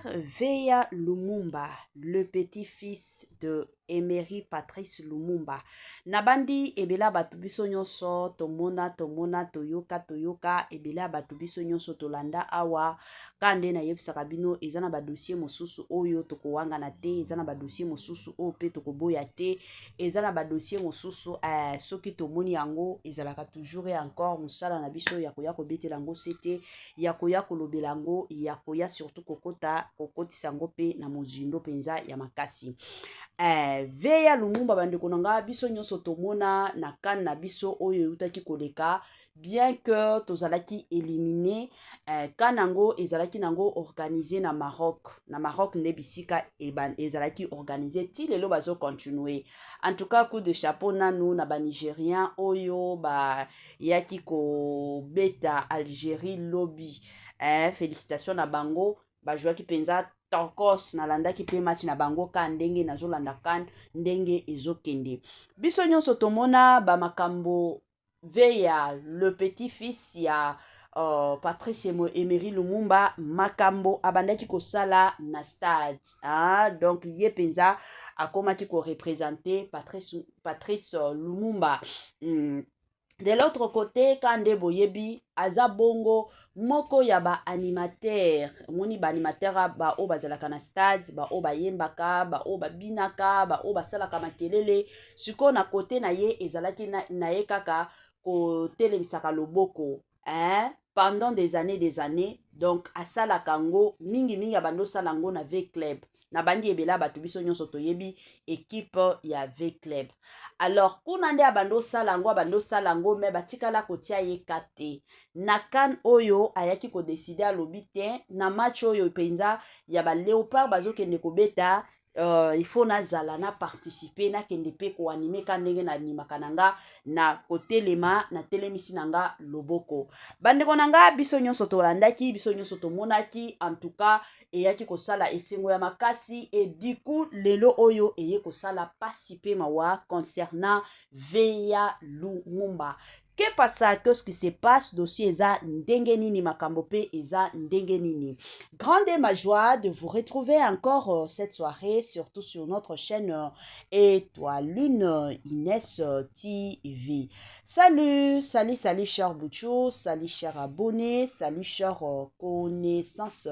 Veya Lumumba, le petit-fils de Emery Patrice Lumumba. Nabandi ebela batubiso nyonso tomona toyoka ebela batubiso nyonso tolanda awa kande na yebisaka bino ezana ba dossier mosusu oyo tokowanga na te ezana ba dossier mosusu o pe tokoboya te ezana ba dossier mosusu soki tomoni yango ezalaka toujours et encore musala na biso ya koya kobetela yango sete ya koya kolobela yango ya koya surtout kokotisa yango pe na mozindo penza ya makasi. Veya Lumumba bandeko nanga biso nyonso tomona na kan na biso oyo utaki koleka bien que tozalaki éliminé kanango ezalaki nango organisé na Maroc ne bisika ezalaki organisé ti lelo bazo continuer en tout cas coup de chapeau nanu na ba Nigérien oyo ba yaki ko beta Algérie lobby félicitations na bango ba jouaki penza Tokos na landaki pe match na bango ka ndenge na zolanda kan ndenge ezokende biso nyonso tomona ba makambo veya le petit-fils ya Patrice Emery Lumumba makambo abandaki kosala na stade donc ye penza akomaki ko représenter Patrice Lumumba. De l'autre côté, Kande Boyebi, Azabongo, Moko Yaba animateur, Moni ba animateur ba o bazalaka na stade, ba o ba yembaka, ba o ba binaka, ba o ba salaka makelele, suko na côté na ye ezalaki na ye kaka ko telemisaka loboko, pendant des années, donc asala kango mingi abando salango na V-Club. Na bandi ebela batu biso nyonso toyebi équipe ya V-Club. Alors kunande abando salango me batikala kotia ye kate na kan oyo ayaki ko décider alobi te na match oyo penza ya ba Léopard bazokende kobeta il faut na zala na participer na kende pe ko animer ka ndenge na animaka nanga na kotelema na telemisi nanga loboko bandeko nanga biso nyonso tolandaki biso nyonso tomonaki en tout cas eyaki kosala esengo ya makasi et du coup lelo oyo eye kosala pasi pe mawa concernant Veya Lumumba. Qu'est-ce qui se passe dossier eza ndenge nini makambo pe eza ndenge nini. Grande est ma joie de vous retrouver encore cette soirée surtout sur notre chaîne Étoile Lune Inès TV. Salut cher Bouchou, salut cher abonnés, salut cher connaissances,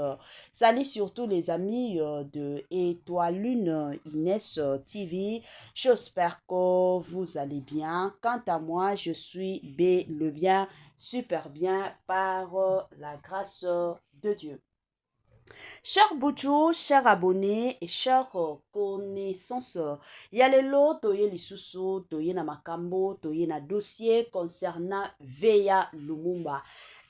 salut surtout les amis de Étoile Lune Inès TV. J'espère que vous allez bien. Quant à moi, je suis le bien, super bien par la grâce de Dieu. Chers Bouchou, chers abonnés et chers connaissances, yalelo toye lisusu, toye na makambo, toye na dossier concernant Veya Lumumba.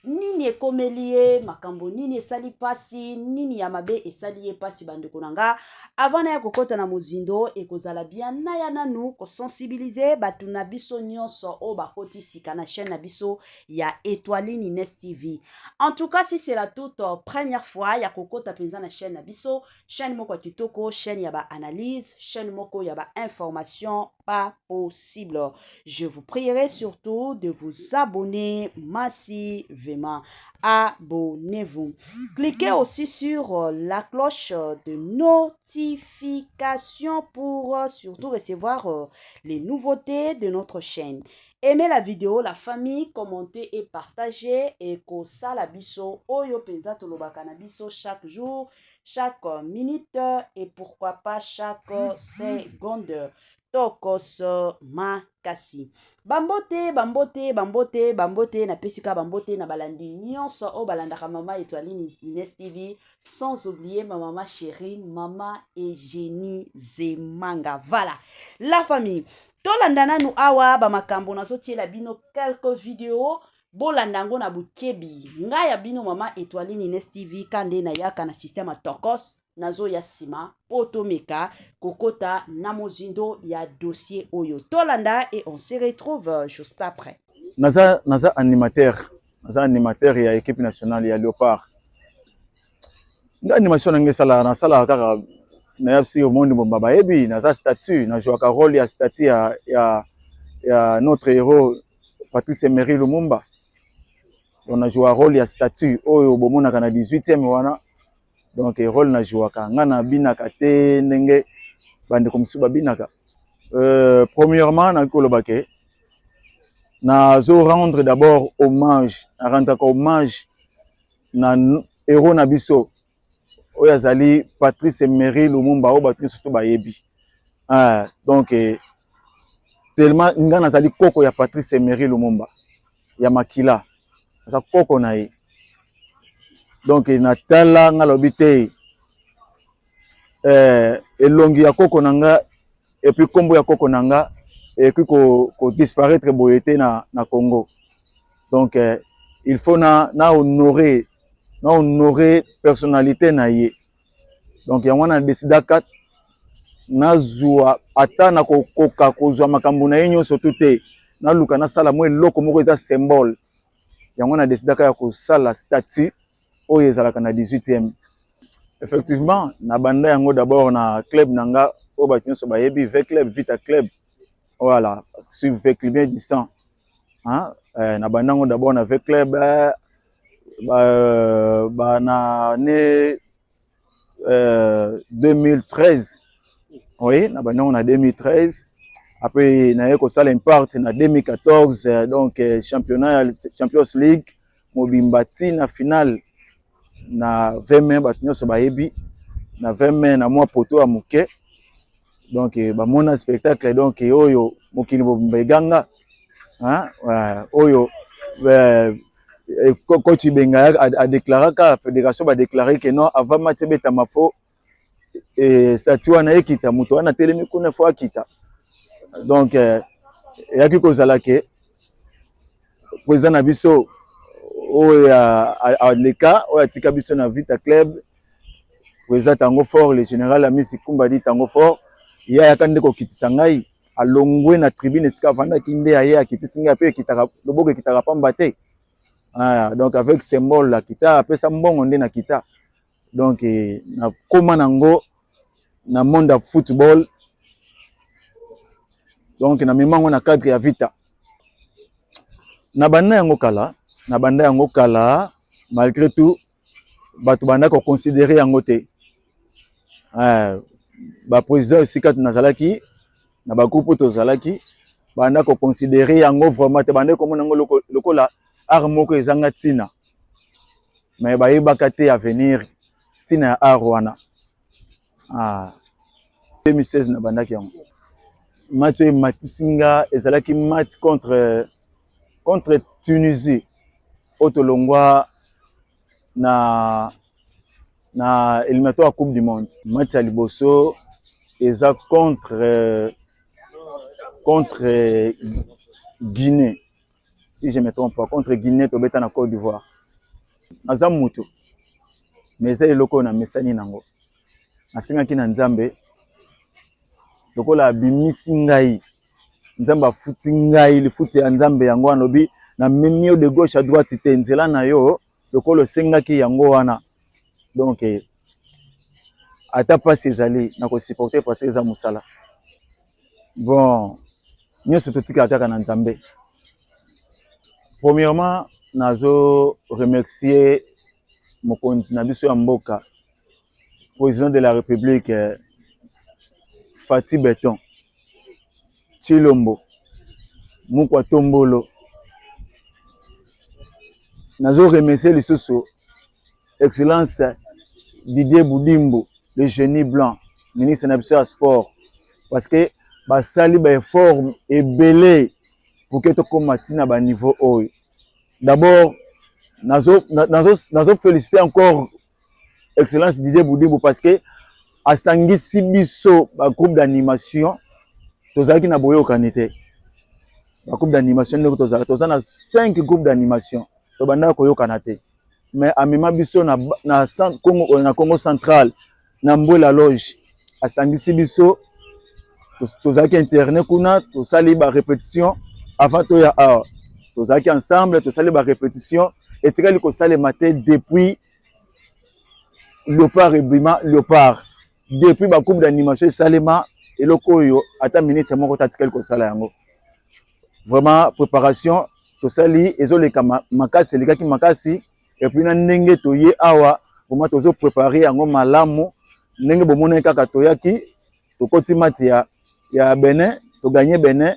Nini ekomelie makambo nini esali pasi nini ya mabe esali ye pasi bandeko nanga avant na ya kokota na mozindo ekozala bien na ya nanu ko sensibiliser batu na biso nyonso o bakoti sika na chaîne na biso ya Étoile Inès TV. En tout cas si c'est la toute première fois ya kokota penza na chaîne na biso, chaîne moko kitoko, chaîne ya ba analyse, chaîne moko ya ba information pas possible. Je vous prierai surtout de vous abonner massivement. Abonnez-vous. Cliquez aussi sur la cloche de notification pour surtout recevoir les nouveautés de notre chaîne. Aimez la vidéo, la famille, commentez et partagez et kosala biso oyo penza tolobaka na biso chaque jour, chaque minute et pourquoi pas chaque seconde. Tokos makasi. Bambote na pesika bambote na balandi nyonso o balandaka mama Étoile Inès TV sans oublier ma maman chérie, maman Eugénie Zemanga. Voilà, la famille. Tolandana nu awa ba makambo na sotiela bino quelques vidéos bolandango na bukebi. Nga ya bino mama Étoile Inès TV kande na yaka na système Tokos. Nazo ya sima potomeka kokota namozindo ya dossier oyo tolanda et on se retrouve juste après. Naza animateur ya équipe nationale ya Léopard. Nga animation na ngesala na sala kaka na yapsi au monde bomba baebi naza statut na jouaka rôle ya statut ya notre héros Patrice Emery Lumumba. On a joué rôle ya statut oyo bomona kana 18e wana. donc rôle na jouaka nga na binaka te ndenge bande comme suba binaka. Premièrement na kolobake na zo rendre d'abord hommage na héros na biso oyo azali Patrice Emery Lumumba o batu surtout bayebi. Donc tellement nga nazali koko ya Patrice Emery Lumumba ya makila asa koko na ye. Donc na tala nga lobi te elongi ya koko nanga et puis kombo ya koko nanga et puis ko disparaître boyete na Congo. Donc il faut na honorer personnalité na ye. Donc yango na décida kat na zwa ata na kokoka kozwa makambo na ye nyonso te na luka na sala mo eloko moko eza symbole. Yango na décida ka ya kosala statut oyo ezalaka na 18e. Effectivement na banda yango d'abord na club nanga o ba nyonso bayebi V Club Vita Club. Voilà, parce que si V Club bien du sang. Na banda yango d'abord na V Club na né 2013. Oui, na banda yango na 2013. Après na yeko sala impact na 2014 donc Champions League mobimbati na finale na 20 mai ba nyonso bayebi na 20 mai na mwa poto ya muke. Donc ba mona spectacle donc oyo mokili bobeganga oyo coach Benga a déclaré que la fédération va déclarer que non avant match beta mafo et statut wana ekita muto wana telemi kuna fo akita. Donc ya ki kozala ke président na biso oyo a leka oyo atika biso na Vita Club président tango fort le général Amisi Kumba dit tango fort ya yakande ko kitisa ngai alongwe na tribune esika vanda kinde aye akitisi ngai pe kitaka loboko kitaka pamba te. Donc avec symbole la kita apesa mbongo nde na kita. Donc na koma nango na monde ya football. Donc na memango na cadre ya Vita. Na banda yango kala malgré tout batu banda ko considérer yango te. Ba président esika tunazalaki na ba groupe tozalaki banda ko considérer yango vraiment te banda ko mona ngo lokola art moko ezanga tina. Mais ba yebaka te avenir tina art wana. 2016 na banda ki yango. Match Matisinga ezalaki match contre Tunisie otolongwa na éliminatoire Coupe du Monde. Match à liboso eza contre Guinée, si je me trompe pas, contre Guinée tobeta na Côte d'Ivoire. Naza mutu mais eza eloko na mesani nango nasengaki na Nzambe lokola abimisi ngai Nzambe afuti ngai lifuti ya Nzambe yango alobi na memio de gauche à droite te nzela na yo lokolo sengaki yango wana. Donc ata pasi ezali na ko supporter parce que eza musala. Bon nyonso totika ataka na Nzambe. Premièrement nazo remercier mokonzi na biso ya mboka président de la République Fati Beton Chilombo Mukwa Tombolo. Nazo remercier lisusu Excellence Didier Boudimbo, le génie blanc, ministre de sport, parce que basali ba effort et belé pour que to combattre ba niveau haut. D'abord nazo féliciter encore Excellence Didier Boudimbo parce que asangisi biso ba groupe d'animation tozalaki na boyo kanite. Ba groupe d'animation ndeko tozana 5 groupes d'animation to banda ko yokana te. Mais amema biso na Congo central na Mbola loge asangisi biso tozaki internet kuna tosali ba répétition avant to ya tozaki ensemble tosali ba répétition et tikali ko sale matin depuis Léopard et Bima Léopard depuis ba groupe d'animation salema eloko yo ata ministre moko tatikali ko sala yango. Vraiment préparation tosali ezoleka makasi likaki makasi. Et puis na ndenge toye awa vraiment tozo préparer yango malamu ndenge bomona kaka toyaki tokoti match ya Benin to gagner Benin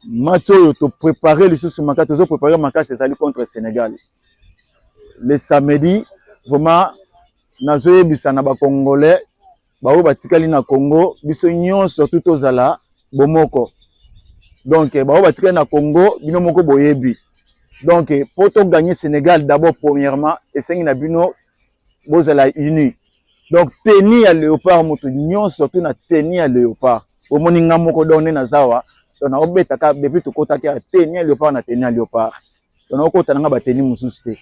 match oyo to préparer lisusu makasi tozo préparer makasi ezali contre Sénégal le samedi vraiment nazoyebisa na ba Congolais bao batikali na Congo biso nyonso tout ozala bomoko donc bao batikali na Congo bino moko boyebi donc pour to gagner Sénégal d'abord premièrement esengi na bino bozala uni donc tenir à léopard moto nyonso tout na tenir à léopard omoni nga moko donné na zawa to na obeta ka depuis to kota ka tenir à léopard na tenir à léopard to na okota nga ba tenir mususu te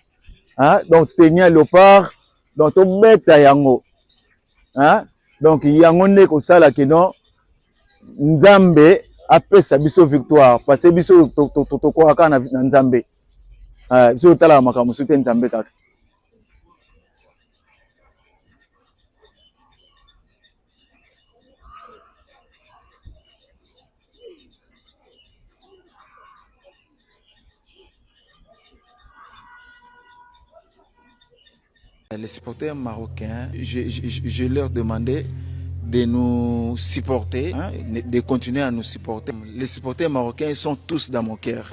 hein donc tenir à léopard donc to beta yango hein donc yango ne ko sala ke non Nzambe apesa biso victoire parce que biso to ko aka na Nzambe biso tala makambo sute Nzambe kaka. Les supporters marocains, je leur demandais de nous supporter, hein, de continuer à nous supporter. Les supporters marocains, ils sont tous dans mon cœur.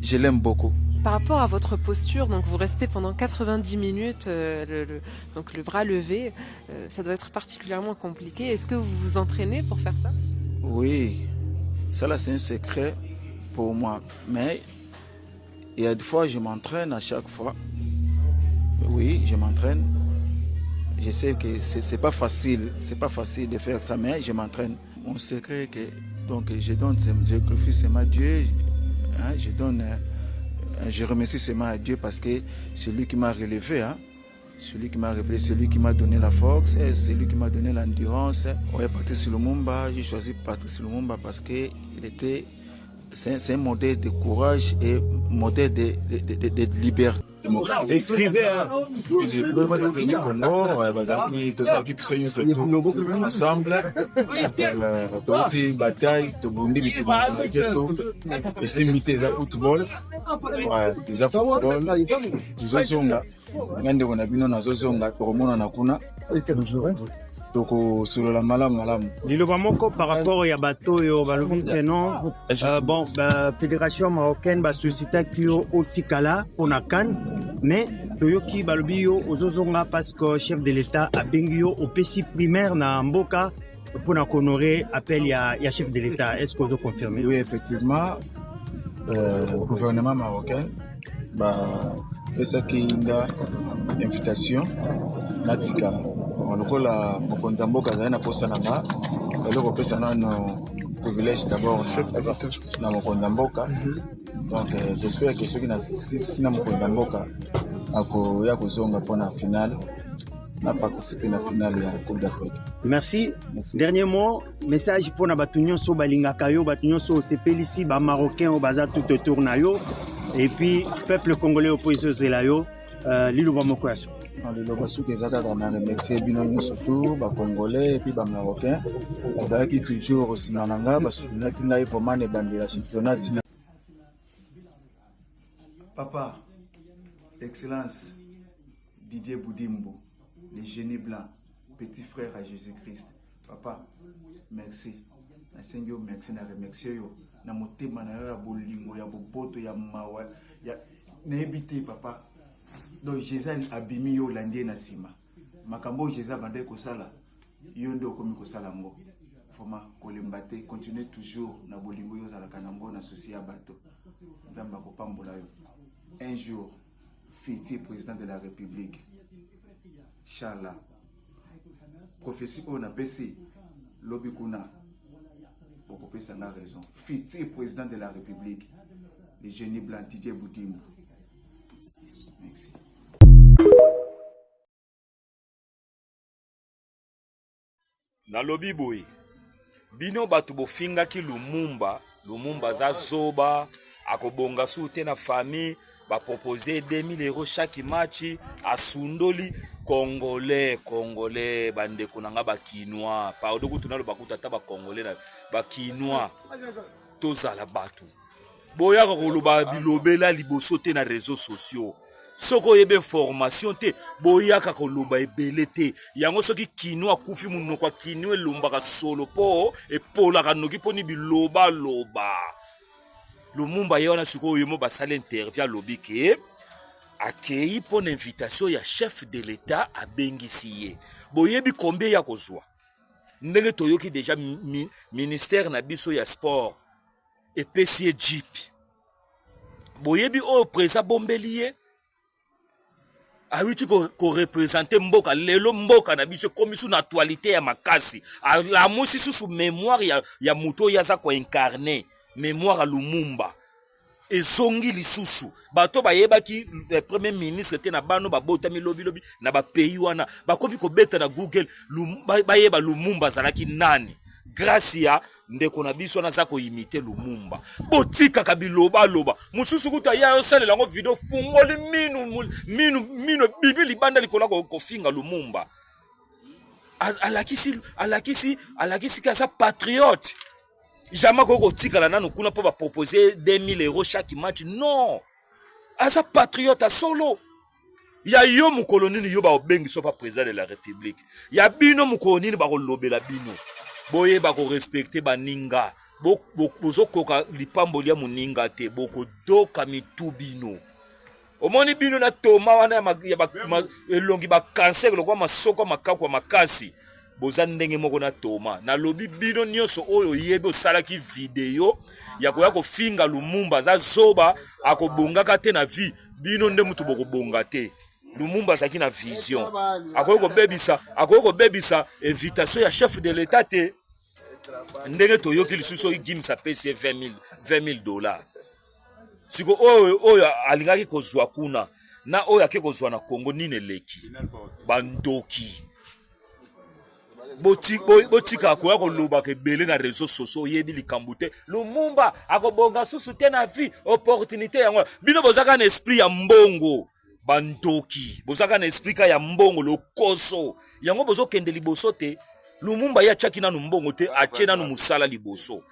Je l'aime beaucoup. Par rapport à votre posture, donc vous restez pendant 90 minutes, donc le bras levé, ça doit être particulièrement compliqué. Est-ce que vous vous entraînez pour faire ça? Oui, ça là c'est un secret pour moi. Mais il y a des fois, je m'entraîne à chaque fois. Oui, je m'entraîne. Je sais que c'est pas facile de faire ça, mais je m'entraîne. Mon secret que donc je donne, je glorifie seulement Dieu, hein, je remercie seulement à Dieu parce que c'est lui qui m'a relevé, hein. Celui qui m'a révélé, c'est lui qui m'a donné la force, c'est lui qui m'a donné l'endurance. Ouais, Patrice Lumumba, j'ai choisi Patrice Lumumba parce que c'est un modèle de courage et modèle de liberté. C'est excusé, hein. Ensemble, toute bataille, tout bondi, et c'est mité de football, des football, des zonga, ngande wana bino na zonga, toromona na kuna, toko solo la malam. Liloba moko par rapport ya bato yo balobi non bon fédération marocaine ba société qui yo otikala pona kan mais toyoki balobi yo ozozonga parce que chef de l'état a bengi yo au PC primaire na mboka pona honorer appel ya chef de l'état. Est-ce que vous confirmez? Oui, effectivement, le gouvernement marocain pesaki inda invitation natika lokola mokonzi mboka azali na posa na nga eloko pesa nano privilège d'abord na mokonzi mboka donc j'espère que soki na mokonzi mboka akoya kozonga mpona finale na participer na finale ya Coupe d'Afrique. Merci. Dernier mot, message pour na bato nyonso balingaka yo, bato nyonso osepelisi ba marocain au baza tout autour na yo et puis peuple congolais opposition zela yo liloba moko yaso. Liloba suki ezaka na remercier bino nyonso surtout ba congolais et puis ba marocain bazalaki toujours osina na nga basoutenaki ngai vraiment ne bandela championnat. Papa, Excellence Didier Boudimbo, le génie blanc, petit frère à Jésus-Christ. Papa, merci. Nasengi merci na remercier yo. Na motema na ya bolingo ya boboto ya mawa ya nebité papa. Donc Jésus abimi yo landie na sima. Makambo Jésus bande ko sala. Yo ndo komi ko sala ngo. Foma kolembate continuer toujours na bolingo yo zala kanango na souci ya bato. Nzamba ko pambola yo. Un jour futur président de la République. Inch'Allah. Prophétie on a baissé l'obikuna. Pour ça a raison. Futur président de la République, le génie blanc Didier Boudimbo. Merci. Na lobi boy. Bino batu bofinga ki Lumumba za zoba, akobonga soute na famille, ba proposer 2000 € chaque match, asundoli Congolais, bande kunanga ba Kinois, pa odoku tunalo bakuta ta ba Congolais na ba Kinois. Tozala batu. Boya ko loba bilobela liboso te na réseaux sociaux. soko yebe formation te boyaka koloba ebele te yango soki kino akufi munoko kino elombaka solo po epolaka noki poni biloba loba Lumumba ye wana sikoyo yemo basala interview alobi ke akei pona invitation ya chef de l'état abengisi ye boyebi combien ya kozwa ndenge toyoki déjà ministère na biso ya sport epesi ye jeep boyebi oyo président bombeli ye awiti ko représenter mboka lelo mboka na biso komisu na actualité ya makasi la musi susu mémoire ya muto yaza ko incarner mémoire à Lumumba ezongi lisusu bato bayebaki premier ministre te na bano babotami lobi na ba pays wana bakomi ko beta na Google bayeba Lumumba zalaki nani grâce ya ndeko na biso na za ko imiter Lumumba botika kabiloba loba mususu kuta ya osale lango video fungoli minu bibili banda likola ko finga Lumumba alakisi kaza patriote jamais koko tikala nanu kuna po ba proposer 2000 € chaque match non asa patriote solo ya yo mukolonini yo ba obengi so pa président de la république ya bino mukolonini ba ko lobela bino boye ba ko respecter baninga bozo koka lipambo lia muninga te boko doka mitubino omoni bino na toma wana ya elongi ba cancer lokwa masoko makakwa makasi boza ndenge moko na toma na lobi bino nyonso oyo yebe osalaki video ya koya kofinga Lumumba za zoba akobongaka te na vie bino nde mutu bokobonga te Lumumba zaki na vision akoyo kobebisa invitation ya chef de l'état te ndenge toyoki lisusu igimisa pesi 20,000 $. Siko oyo alingaki kozwa kuna na oyo ake kozwa na Congo nini leki bandoki botika akoya koloba kebele na réseaux sociaux yebi likambo te Lumumba akobonga susu te na vie opportunité yango bino bozaka na esprit ya mbongo bandoki bozaka na esprit ya mbongo lokoso yango bozokende liboso te Lumumba ya chaki nanu mbongo te atie nanu musala liboso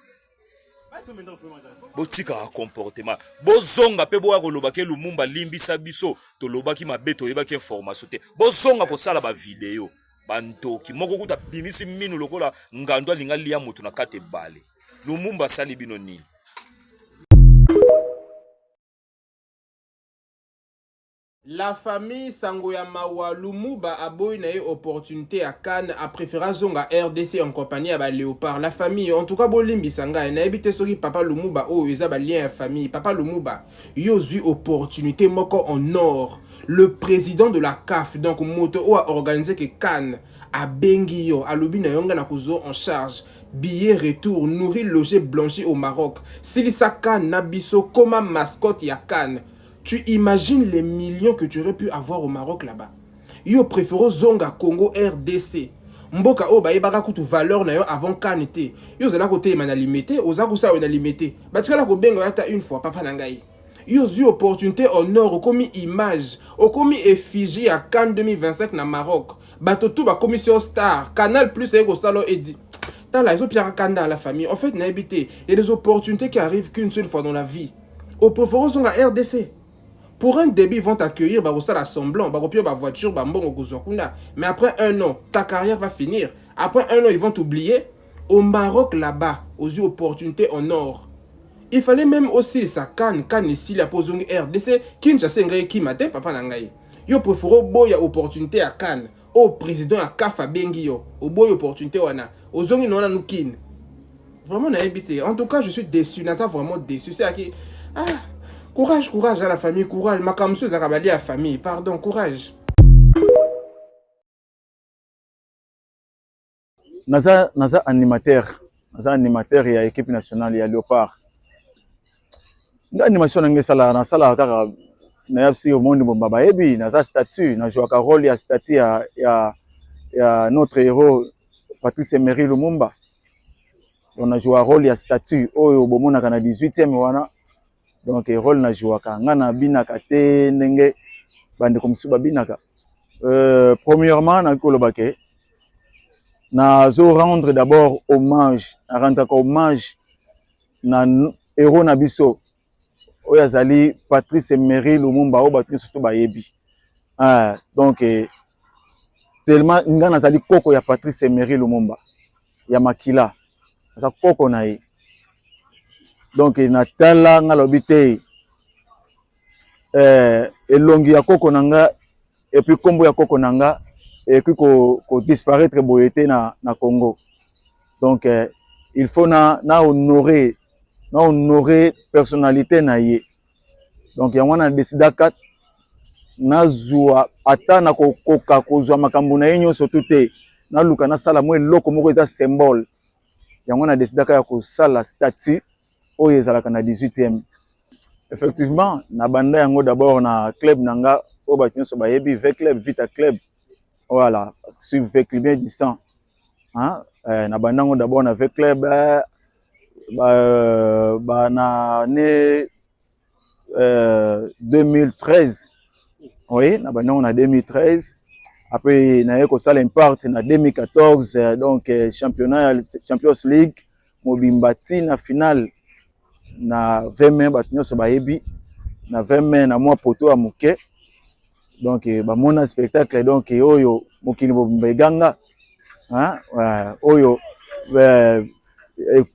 botika comportement bozonga pe boya koloba ke Lumumba limbisa biso tolobaki mabeto yebaki information te bozonga kosala ba video bantoki moko kuta binisi minu lokola ngando alinga lia mutu na kate bale Lumumba sali bino nini. La famille Sangoya Mawa Lumumba a beau une opportunité à Cannes a préféré zonga RDC en compagnie à Léopard. La famille, en tout cas, Bolimbi Sanga, n'a habité sur Papa Lumumba, oh, ils ont lien à famille. Papa Lumumba, ils ont eu opportunité moko en or. Le président de la CAF, donc Moto, a organisé que Cannes à Bengio, à Lubina Yonga Nakuzo en charge. Billet retour, nourri, logé, blanchi au Maroc. Silissa Cannes, Nabiso, comme mascotte ya Cannes. Tu imagines les millions que tu aurais pu avoir au Maroc là-bas. Yo préféré Zonga Congo RDC. Mboka o ba yebaka kutu valeur na yo avant kanité. Yo zala côté mana limité, ozaku sa na limité. Ba tika la ko benga yata une fois papa nangai. Yo eu opportunité en or komi image, o komi effigie à Cannes 2025 na Maroc. Bato tout ba commission star, Canal Plus et ko salo edi. Dans la Pierre Kanda la famille, en fait, n'a habité. Il y a des opportunités qui arrivent qu'une seule fois dans la vie. Au préféré Zonga RDC. Pour un début, ils vont t'accueillir, bah, ça l'assemblant, bah, bah, voiture, bah, bon, mais après un an, ta carrière va finir. Après un an, ils vont t'oublier. Au Maroc, là-bas, aux yeux opportunités en or. Il fallait même aussi ça, Cannes ici, la pose RDC, Kinshasa, qui matin, papa Nangaï. Yo préféré, boy, opportunité à Cannes. Au président à Kafa Bengio. Au boy, opportunité, wana. Aux zongi, non, nous, kin. Vraiment, on a habité. En tout cas, je suis déçu. Nasa vraiment déçu. C'est à qui. Ah! Courage, courage à la famille, courage. Makamsu Zarabali à la famille, pardon, courage. Naza animateur et à équipe nationale et à Léopard. L'animation n'a sala na sala kaka na yapsi au monde bomba baebi naza statut na jouaka rôle ya statut ya notre héros Patrice Emery Lumumba. On a joué un rôle ya statut au bomona kana 18e wana. Donc rôle na jouaka ngana binaka te ndenge bande comme suba binaka premièrement na kolobake na zo rendre d'abord hommage na rendre hommage na héros na biso oyo azali Patrice Emery Lumumba oyo bato nyonso to bayebi. Donc tellement nga nazali koko ya Patrice Emery Lumumba ya makila aza koko na ye. Donc natala nga lobi te elongi ya koko nanga et puis kombo ya koko nanga et puis ko disparaître boyete na Congo. Donc il faut na honorer personnalité na ye. Donc yango na décida kat na zwa ata na kokoka kozwa makambo na ye nyonso te na luka na sala mo eloko moko eza symbole. Yango na décida ka ya kosala statue oyo ezalaka na 18e. Effectivement na banda yango d'abord na club nanga oyo bato nyonso bayebi V Club Vita Club. Voilà, parce que sur V Club bien du sang. Hein? Na banda yango d'abord na V Club na année 2013. Oui, na banda yango na 2013. Après na yeko sala impact na 2014 donc Champions League mobimbati na finale na 20 mai bato nyonso bayebi na 20 mai na mwa poto ya moke. Donc bamona spectacle donc oyo mokili bobeganga oyo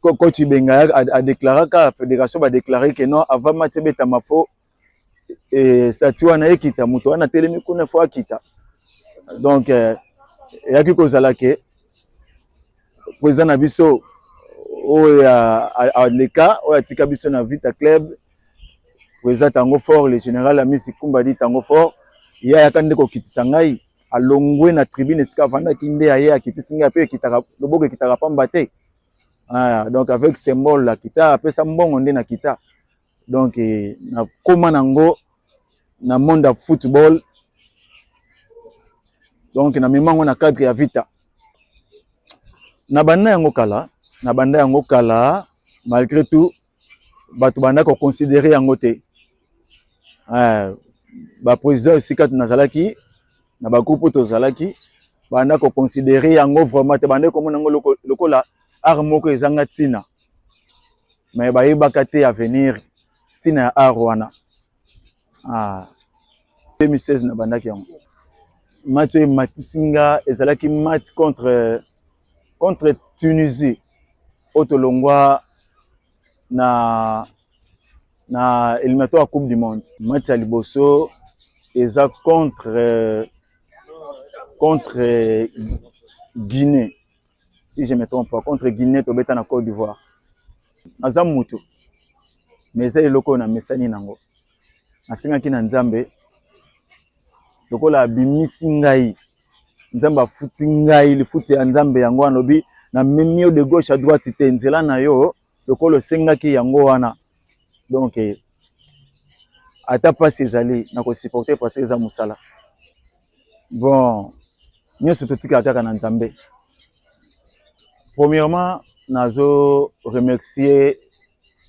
coach Benga a déclaré que la fédération va déclarer que non avant match betamafo et statut wana ekita muto wana telemi kuna fo akita. Donc yaki kozala ke président na biso oya aleka oya tika biso na Vita Club président tango fort le général Amisi Kumba dit tango fort ya yakande ko kitisa ngai alongwe na tribune esika vanda kinde ya akitisi ngai pe kitaka loboko kitaka pamba te. Donc avec symbole la kita apesa mbongo nde na kita. Donc na koma nango na monde of football. Donc na mimango na cadre ya Vita. Na banda yango kala malgré tout bato banda ko considérer yango te. Ba président esika nazalaki na ba groupe tozalaki banda ko considérer yango vraiment te banda ko mona ngo lokola art moko ezanga tina. Mais ba yebaka te à venir tina ya art wana. 2016 na banda ki yango. Match matisinga ezalaki match contre Tunisie otolongwa na éliminatoire à Coupe du Monde. Match à Liboso eza contre Guinée. Si je me trompe pas, contre Guinée tobeta na Côte d'Ivoire. Aza mutu. Mais ça eloko na mesani nango. Nasingaki na Nzambe. Lokola abimisi ngai. Nzambe afuti ngai, le futi ya Nzambe yango anobi na memio de gauche à droite te nzela na yo lokolo sengaki yango wana. Donc ata pasi ezali na ko supporter parce que eza musala. Bon, nyonso totika kaka na Nzambe. Premièrement, nazo remercier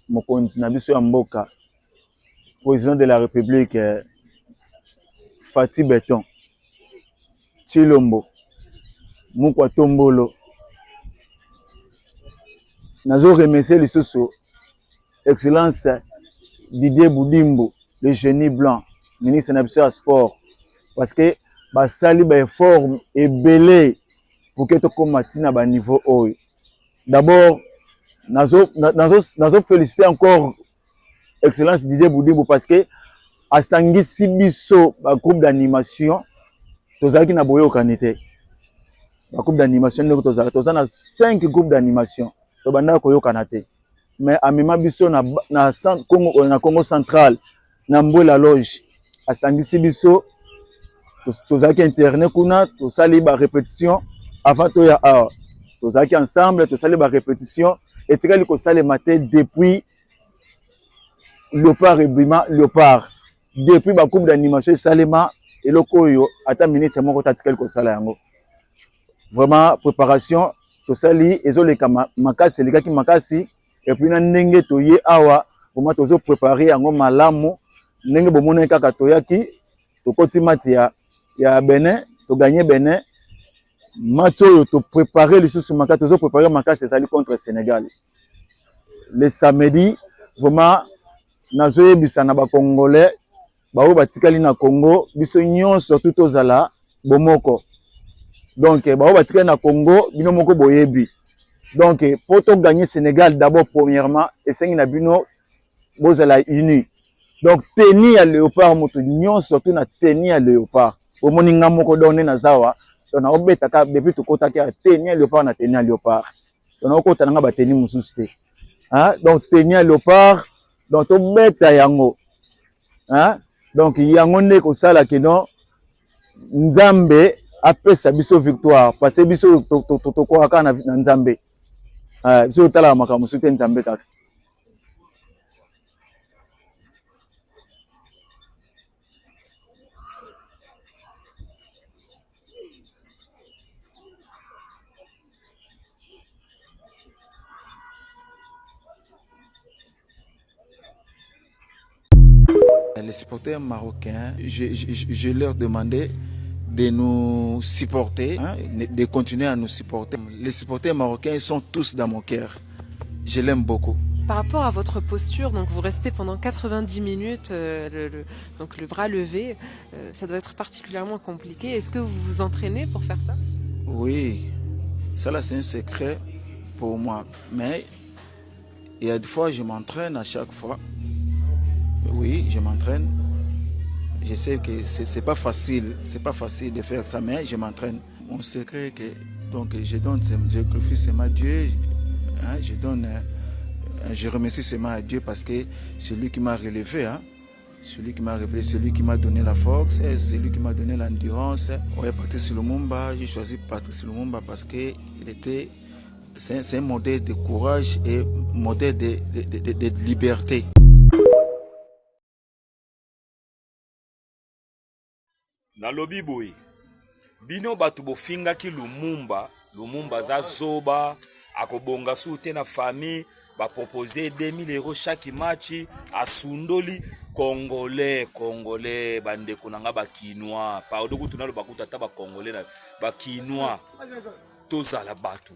mokonzi na biso ya mboka, président de la République Fati Beton, Chilombo, Mukwa Tombolo. Nazo remercier lisusu Excellence Didier Boudimbo, le génie blanc, ministre de la sport, parce que basali ba effort et belé pour que to komati na ba niveau haut. D'abord nazo féliciter encore Excellence Didier Boudimbo parce que asangisi biso ba groupe d'animation tozalaki na boyo kanite. Ba groupe d'animation ndeko tozana 5 groupes d'animation to banda ko yokana te. Mais amema biso na Congo central na Mbola loge asangisi biso tozalaki internet kuna tosali ba répétition avant to ya tozalaki ensemble tosali ba répétition et tikali ko sale matin depuis Léopard et Bima Léopard depuis ba groupe d'animation salema eloko oyo ata ministre moko tatikali ko sala yango. Vraiment préparation tosali ezoleka makasi lekaki makasi. Et puis na ndenge toye awa vraiment tozo préparer yango malamu ndenge bomona kaka toyaki tokoti match ya Benin to gagner Benin match oyo to préparer le sous makasi tozo préparer makasi ezali contre Sénégal le samedi. Vraiment nazoyebisa na Congolais bao batikali na Congo biso nyonso tout tozala bomoko. Donc bao batikali na Congo bino moko boyebi. Donc pour to gagner Sénégal d'abord premièrement et c'est na bino bozala uni. Donc tenir à léopard moto nyonso surtout na tenir à léopard. Au moninga moko donné na zawa on a obeta ka depuis to kota ka tenir léopard na tenir léopard. On a kota nga ba tenir mususte. Hein? Donc tenir léopard donc to beta yango. Hein? Donc yango ne ko sala ke non Nzambe apesa biso victoire parce que biso to ko aka na Nzambe. Biso tala makambo sute Nzambe kaka. Les supporters marocains, je leur demandais de nous supporter, hein, de continuer à nous supporter. Les supporters marocains ils sont tous dans mon cœur. Je l'aime beaucoup. Par rapport à votre posture, donc vous restez pendant 90 minutes, donc le bras levé, ça doit être particulièrement compliqué. Est-ce que vous vous entraînez pour faire ça? Oui, ça là c'est un secret pour moi. Mais il y a des fois je m'entraîne à chaque fois. Oui, je m'entraîne. Je sais que c'est pas facile de faire ça, mais je m'entraîne. Mon secret que donc je glorifie seulement Dieu, hein, je remercie seulement à Dieu parce que c'est lui qui m'a relevé, hein. Celui qui m'a révélé, celui qui m'a donné la force, c'est lui qui m'a donné l'endurance. Ouais, Patrice Lumumba, j'ai choisi Patrice Lumumba parce que c'est un modèle de courage et modèle de liberté. Nalobi boy bino batu bofingaki Lumumba za zoba akobonga soute na famille ba proposer 2000 € chaque match asundoli congolais bande kunanga ba kinois pardon kutunalo bakuta ta ba congolais na ba kinois tozala batu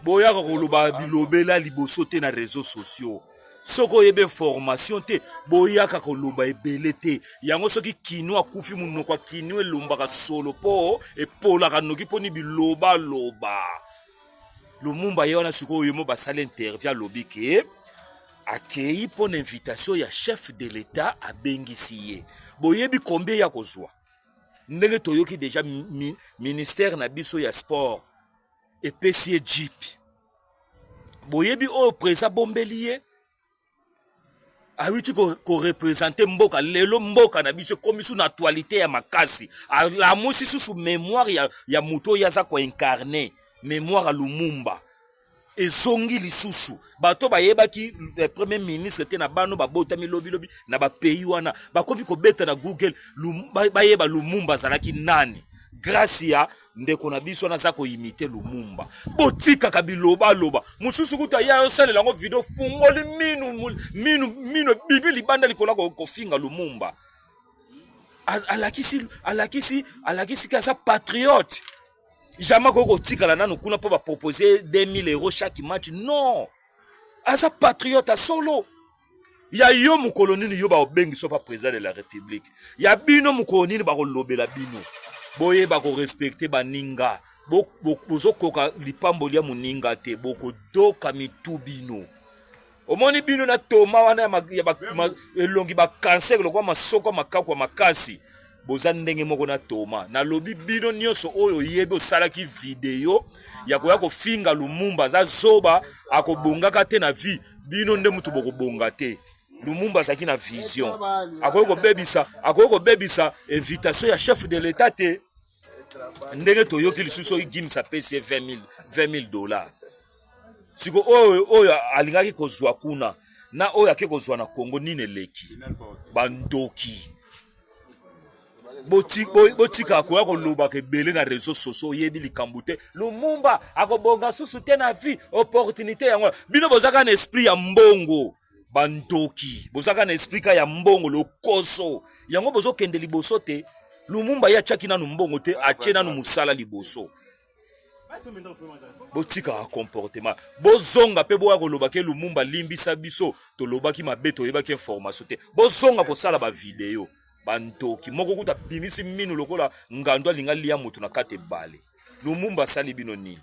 boya ko loba bilobela liboso te na réseaux sociaux. Soko yebe formation te boyaka ko loba ebele te yango soki kino akufi munoko kwa kino elombaka solo po epola kanoki poni biloba Lumumba yona siko yemo basala interview lobi ke akei pon invitation ya chef de l'état a bengisiye boyebi combien ya kozwa ndenge toyoki déjà ministère na biso ya sport et PCA Jeep boyebi o président bombelier a oui ko représenter mboka lelo mboka na biso comme sous actualité ya makasi la mosi sous mémoire ya muto ya za ko incarner mémoire à Lumumba ezongi lisusu bato bayebaki premier ministre te na bano babotami lobi na ba pays wana bakomi ko beta na Google bayeba Lumumba zalaki nani grâce ya ndeko na biso na za ko imiter Lumumba botika kabiloba mususu kuta ya yosalela ngo video fungoli minu bibili banda likola ko finga Lumumba alakisi kaza patriote jamais ko tikala nanu kuna po ba proposer 2000 € chaque match non asa patriote a solo ya yo mukolonini yo ba obengi so pa président de la république ya bino mukolonini ba ko lobela bino boye ba ko respecter baninga bozo koka lipambo lia muninga te boko doka mitubino omoni bino na toma wana ya elongi ba cancer lokwa masoko makakwa makasi boza ndenge moko na toma na lobi bino nyonso oyo yebe osalaki video ya koya kofinga Lumumba za zoba akobongaka te na vie bino nde mutu bokobonga te Lumumba zaki na vision akoyo ko bebisa invitation ya chef de l'état te ndenge toyoki lisusu igimisa pesi 20 000 $. Siko oyo alingaki kozwa kuna na oyo ake kozwa na Congo nine leki bandoki botika akoya koloba kebele na réseaux sociaux yebi likambo te Lumumba akobonga susu te na vie opportunité yango bino bozaka na esprit ya mbongo bandoki bozaka na esprit ka ya mbongo lokoso yango bozo kende liboso te Lumumba ya chaki nanu mbongo te ache nanu musala liboso botika comportement bozonga pe boya koloba ke Lumumba limbisa biso tolobaki mabe toyebaki information te bozonga kosala ba video bantoki moko kuta bimisi minu lokola ngando alinga lia moto na kate bale Lumumba sali bino nini.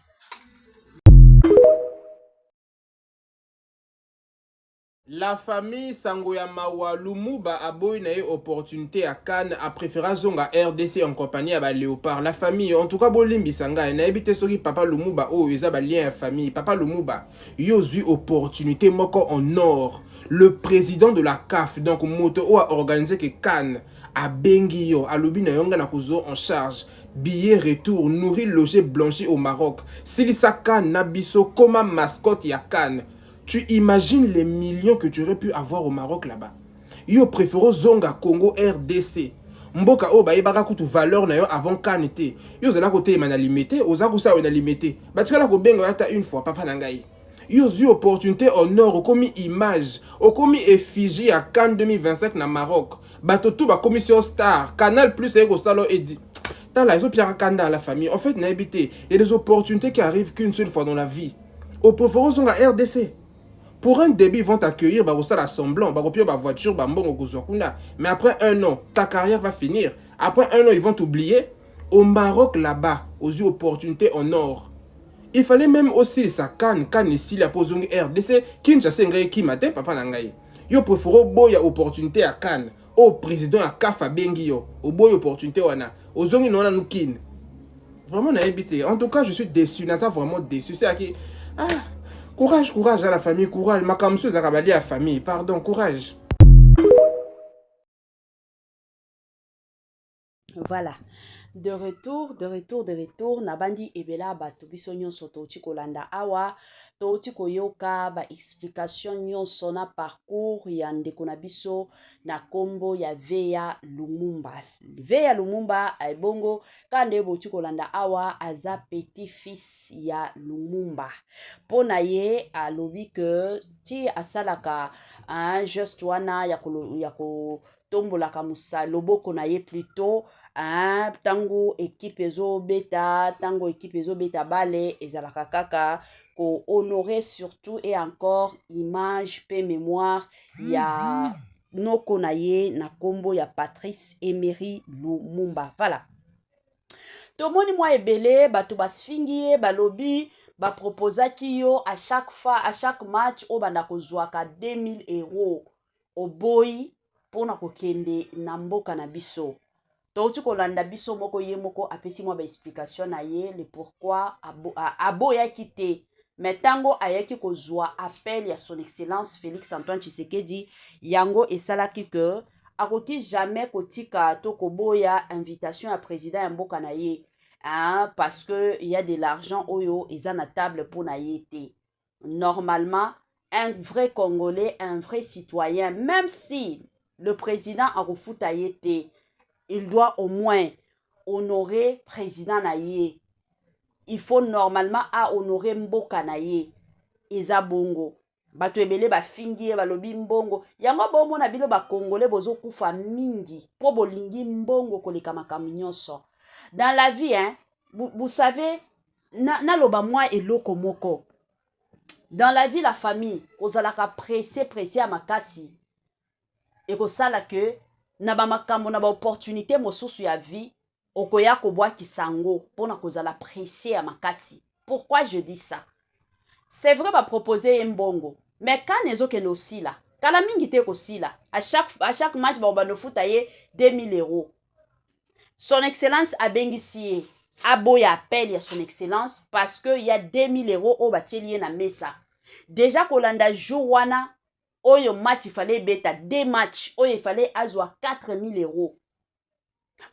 La famille Sangoya Mawa Lumumba a boy na opportunité à Cannes a préféré zonga RDC en compagnie à Léopard. La famille, en tout cas, Bolimbi Sanga, na habité sori papa Lumumba, oh, ils ont lien à famille. Papa Lumumba, ils eu opportunité moko en or. Le président de la CAF, donc Moto, a organisé que Cannes a Bengio, a Lubina Yonga na Kuzo en charge. Billet retour, nourri, logé, blanchi au Maroc. Silisa Cannes, Nabiso, comme mascotte ya Cannes. Tu imagines les millions que tu aurais pu avoir au Maroc là-bas. Yo préféré Zonga Congo RDC. Mboka o ba yebaka kutu valeur na yo avant kanete. Yo zala côté mana limité, ozaku sa na limité. Ba tika la ko benga yata une fois papa nangai. Yo eu opportunité en or komi image, komi effigie à Cannes 2025 na Maroc. Bato tout ba commission star, Canal Plus et ko salo edi. Dans la Pierre Kanda la famille, en fait, n'a habité. Il y a des opportunités qui arrivent qu'une seule fois dans la vie. Au préféré Zonga RDC. Pour un début, ils vont t'accueillir, bah, ça l'assemblant, bah, bah, voiture, bah, bon, mais après un an, ta carrière va finir. Après un an, ils vont t'oublier. Au Maroc, là-bas, aux yeux opportunités en or. Il fallait même aussi ça, Cannes ici, la pose RDC, Kinshasa, qui matin, papa nangai. Yo préféré, boy, opportunité à Cannes. Au président à Kafa Bengio, au boy, opportunité, wana. Aux zongi, non, nous kin. Vraiment, on a habité. En tout cas, je suis déçu, n'a vraiment déçu. C'est à qui. Ah! Courage, courage à la famille, courage. Ma kamsou zakabali à la famille, pardon, courage. Voilà. De retour, nabandi ebela bato biso nyonso touti kolanda awa, touti koyoka ba explication nyonso na parcours ya ndeko na biso na kombo ya Veya Lumumba. Veya Lumumba ebongo kande boti kolanda awa aza petit fils ya Lumumba. Pona ye alobi que ti asalaka un just wana ya ko tombolaka musa loboko na ye plutôt tango équipe ezo beta bale ezalaka kaka ko honorer surtout et encore image pe mémoire ya noko na ye na kombo ya Patrice Emery Lumumba. Voilà. Tomoni mwa ebele bato basfingi balobi ba proposa ki yo à chaque match o banda kozwaka 2000 € au boy pona kokende na mboka na biso. Touti kolanda biso moko ye moko apesi mwa ba explication na ye le pourquoi aboya kite. Mais tango ayaki kozwa appel ya son excellence Félix Antoine Tshisekedi yango esalaki que akoki jamais kotika to koboya invitation à président ya mboka na ye. Parce que il y a de l'argent oyo eza na table pour na ye te. Normalement, un vrai Congolais, un vrai citoyen, même si le président a refuta ye te, il doit au moins honorer président na ye. Il faut normalement à honorer mboka na ye. Eza bongo. Bato ebele ba fingi balobi mbongo. Yango bomo na bilo ba Congolais bozo kufa mingi. Po bolingi mbongo koleka makambo nyonso. Dans la vie, hein, vous savez, na loba moi eloko moko. Dans la vie, la famille, ozalaka pressé à makasi. Et ko sala que na ba makambo na ba opportunité mosusu ya vie, okoya ko bwa kisango pona kozala pressé à makasi. Pourquoi je dis ça? C'est vrai ba proposer mbongo, mais quand nezo ke no sila, kala mingi te ko sila, à chaque match ba no futa ye 2000 €. Son excellence a bengisi aboya appel ya son excellence parce que y a 2000 € au batielier na mesa. Déjà kolanda jour wana oyo match il fallait beta 2 matchs oyo il fallait azwa 4000 €.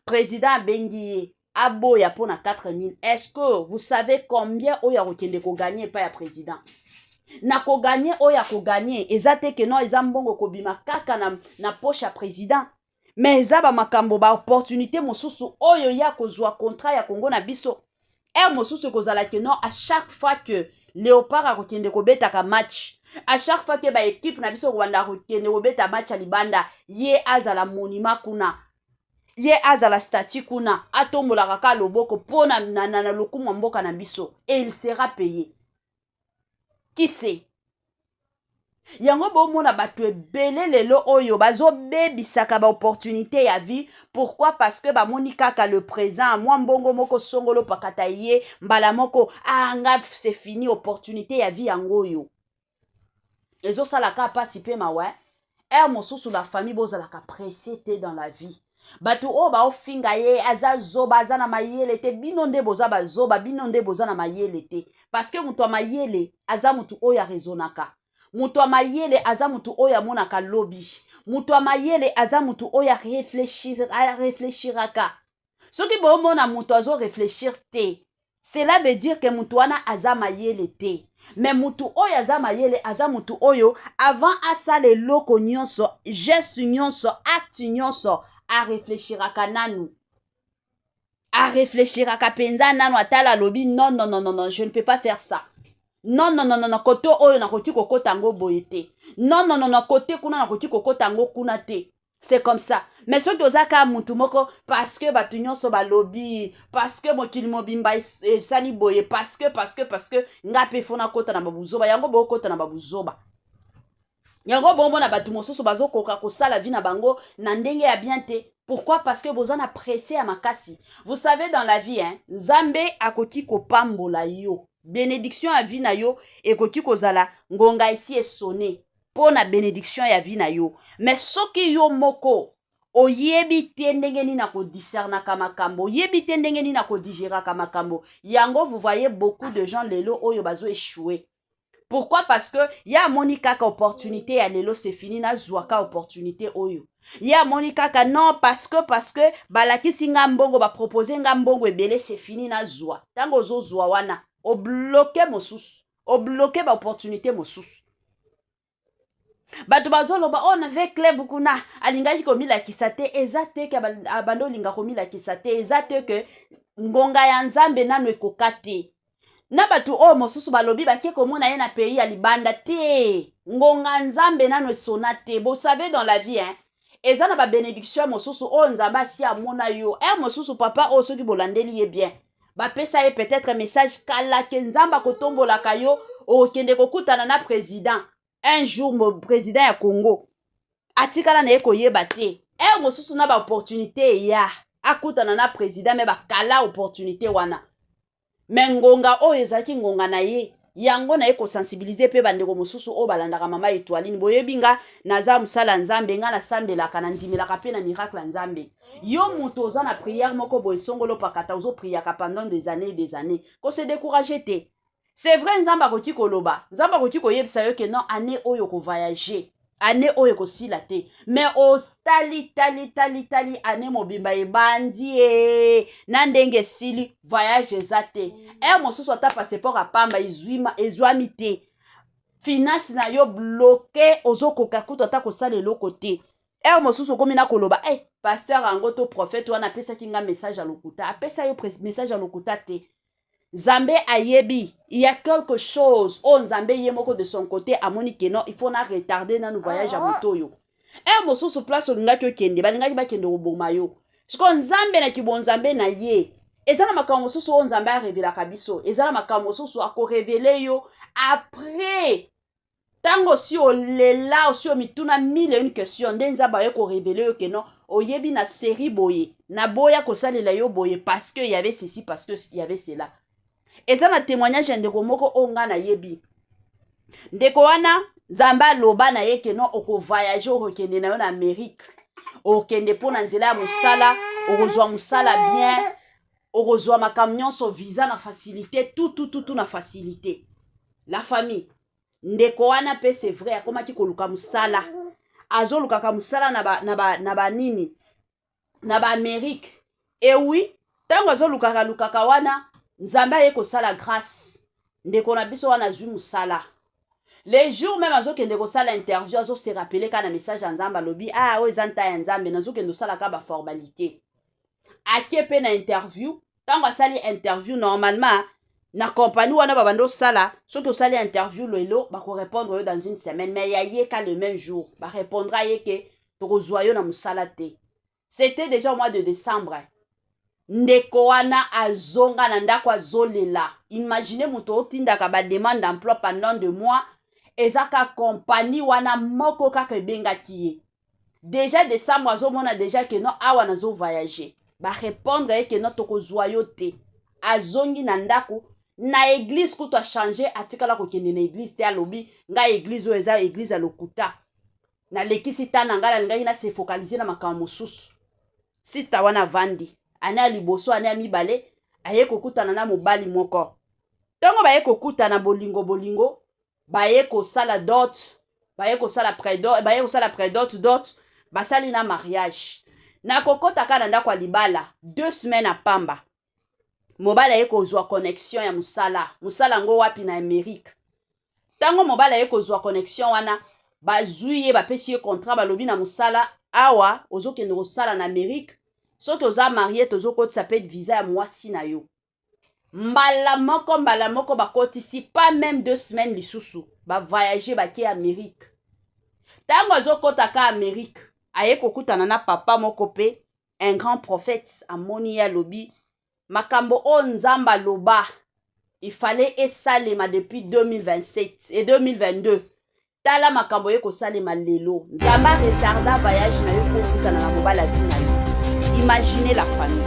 Président bengi aboya pona 4000. Est-ce que vous savez combien oyo akokende ko gagner pa ya président? Na ko gagner oyo ko gagner ezate ke no ezambongo ko bima kaka na poche ya président. Mais ezaba makambo ba opportunité mosusu oyo ya kozwa contrat ya Congo na biso. Mosusu kozala ke non à chaque fois que Léopard a kokende ko beta ka match, à chaque fois que ba équipe na biso Rwanda kokende ko beta match à libanda, ye azala monima kuna. ye azala stati kuna atombolaka ka loboko mpo na lokumu mboka na biso et il sera payé. Qui sait? Yango bomona bato ebele lelo oyo bazobebisaka ba opportunité ya vie. Pourquoi? Parce que bamoni kaka le présent mwa mbongo moko songolo pakata ye mbala moko nga c'est fini opportunité ya vie yango oyo ezosalaka pasi pe mawe mosusu la famille bozalaka pressé te dans la vie. Bato o baofinga ye aza zoba aza na mayele te bino nde boza bazoba bino nde boza na mayele te parce que mutu mayele aza mutu oyo arezonaka. Mutu mayele aza mutu oyo amonaka lobi. Mutu mayele aza mutu oyo réfléchiraka. Soki bomona mutu azo réfléchir te, cela veut dire que mutu wana aza mayele te. Mais mutu oyo aza mayele aza mutu oyo avant asala eloko nyonso, geste nyonso, acte nyonso a réfléchiraka nanu. A réfléchiraka penza nanu atala lobi non non non non non je ne peux pas faire ça. Non non non non non koto oyo nakoti kokota ngo boye te. Non non non non kote kuna nakoti kokota ngo kuna te. C'est comme ça. Mais soki ozaka mutu moko parce que batu nyonso ba lobby, parce que mokili mobimba sali boye, parce que nga pe fona kota na babuzoba, yango bo kota na babuzoba. Yango bombo na batu mosusu bazokoka kosala vie na bango na ndenge ya bien te. Pourquoi? Parce que vous en pressé à makasi. Vous savez dans la vie, Nzambe akoti kopambola yo. Bénédiction à vie na yo ekoti kozala ngonga ici est sonné. Pour na bénédiction ya vie na yo. Mais soki yo moko oyebi te ndenge nini na ko discerna kamakambo, oyebi te ndenge nini na ko digéra kamakambo. Yango vous voyez beaucoup de gens lelo oyo bazo échouer. Pourquoi? Parce que ya moni kaka opportunité ya lelo c'est fini na zwaka opportunité oyo. Ya moni kaka non parce que balakisi nga mbongo ba proposer nga mbongo ebele c'est fini na zwa. Tango zo zwa wana o bloquer mosusu, o bloquer ba opportunité mosusu. Bato bazoloba on avait club kuna alingaki komila kisate ezate ke abando linga komila kisate ezate ke ngonga ya Nzambe nanu ekokate. Na bato o mosusu balobi bakie komona ye na pays ya libanda te. Ngonga Nzambe nanu esona te. Vous savez dans la vie eza na ba bénédiction mosusu o Nzamba si amona yo. Mosusu papa o soki bolandeli ye bien. Ba pesa ye peut-être message kala ke Nzamba kotombola kayo o kende kokutana na président. Un jour mon président ya Congo atikala na eko yeba te. Mosusu na ba opportunité ya akutana na président me ba kala opportunité wana. Mengonga o ezaki ngonga na ye yango na eko sensibiliser pe bandeko mosusu o balandaka mama étoiline boyebinga naza musala Nzambe nga na sambelaka na ndimelaka pe na miracle Nzambe. Yo muto oza na prière moko boye songolo pakata ozo priaka pendant des années ko se décourager te. C'est vrai Nzamba koti koloba Nzamba koti koyebisa yo ke non année oyo ko voyager année oyo ko sila te mais o tali année mobimba ebandi na ndenge sili voyage ezate mosusu ata passeport apamba ezwami te finance na yo bloqué ozokoka kutu ata kosala eloko te mosusu komi na koloba pasteur ango to prophète wana apesaki nga message à lokuta apesa yo message à lokuta te. Nzambe ayebi, il y a quelque chose. Nzambe yemoko de son côté amoni que non, il faut na retarder na nous voyage à motoyo. Mosusu place olingaki okende, balingaki bakende oboma yo. Siko Nzambe na kibo Nzambe na ye. Ezana makambo mosusu Nzambe a révélé kabiso. Ezana makambo mosusu ako révéler yo après. Tango si olela si omituna 1001 questions, Nzambe yo ko révéler yo que non, oyebi na série boye. Na boya ko salela yo boye parce que il y avait ceci parce que il y avait cela. Et ça na témoignage ndeko moko onga na yebi. Ndeko wana Nzamba loba na ye ke non oko voyager okende na yo na Amérique. Okende pona nzela ya musala, okozwa musala bien, okozwa makamnyon so visa na facilité, tout na facilité. La famille. Ndeko wana pe c'est vrai akomaki koluka musala. Azo luka musala na ba nini? Na ba Amérique. Et oui, tango azo luka wana Nzamba ye ko sala grâce. Ndeko na biso wana zwi musala. Les jours même azo kende ko sala interview azo se rappeler kana message ya Nzamba lobi o ezanta ya Nzambe nazo kende sala ka ba formalité. Akepe na interview, tango asali interview normalement na compagnie wana babando sala, soki osali interview lelo ba ko répondre dans une semaine mais ya ye ka le même jour, ba répondra ye ke to kozwa yo na musala te. C'était déjà au mois de décembre. Ndeko wana azonga na ndako azolela. Imaginez muto otindaka ba demande d'emploi pendant 2 mois. Ezaka compagnie wana moko kaka ebengaki ye. Déjà décembre azomona déjà que non awa nazo voyager. Ba répondre que non toko zoyo te. Azongi na ndako na église kuto a changer atikala ko kende na église te alobi nga église o eza église a lokuta. Na lekisi tana ngala ngai na se focaliser na makambo mosusu. Sister wana vandi. Ana liboso ana mibale aye kokutana na mobali moko. Tongo baye kokutana bolingo baye ko sala dot, baye ko sala prédot dot, basali na mariage. Na kokota kana ndako libala 2 semaines à pamba. Mobali aye kozwa connexion ya musala ngo wapi na Amérique. Tango mobali aye kozwa connexion wana bazuye bapesi contrat balobi na musala awa ozokende kosala na Amérique. Soki oza marié tozokotisa pe visa ya mwasi na yo. Mbala moko bakotisi pas même 2 semaines lisusu ba voyager baki Amérique. Tango azokota ka Amérique aye kokutana na papa moko pe un grand prophète amoni ya lobi makambo o nzamba loba il fallait esalema depuis 2027 et 2022. Tala makambo ye kosalema lelo. Nzamba retarda voyage na yo kokutana na mobala vi na yo. Imaginez la famille.